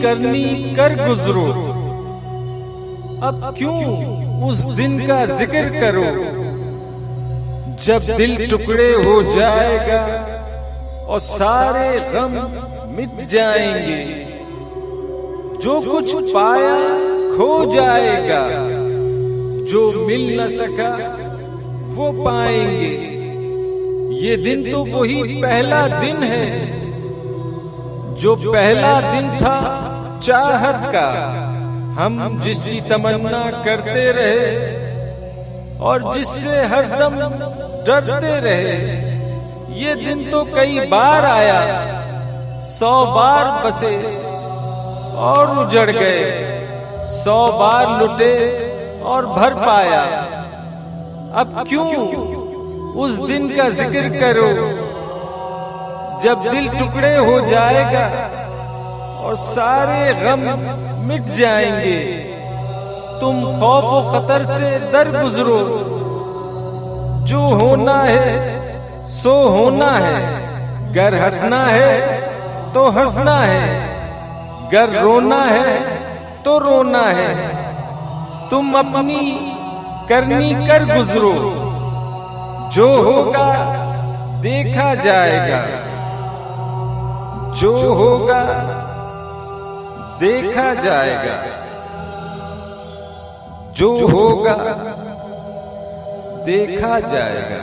करनी कर गुजरो। अब क्यों उस दिन का जिक्र करो, जब दिल टुकड़े हो जाएगा और सारे गम मिट जाएंगे। जो कुछ पाया खो जाएगा, जो मिल न सका वो पाएंगे। ये दिन तो वही पहला दिन है, जो पहला दिन था चाहत का। हम जिसकी तमन्ना करते रहे और जिससे हरदम डरते रहे। ये दिन तो कई बार आया, 100 बार बसे और उजड़ गए, 100 बार लुटे और भर पाया। अब क्यों उस दिन का जिक्र करो, जब दिल टुकड़े हो जाएगा और सारे गम मिट जाएंगे। तुम खौफ व खतर से दर गुजरो, जो होना है सो होना है। गर हंसना है तो हंसना है, गर रोना है तो रोना है। तुम अपनी करनी कर गुजरो, जो होगा देखा जाएगा, जो होगा देखा जाएगा, जो होगा देखा जाएगा।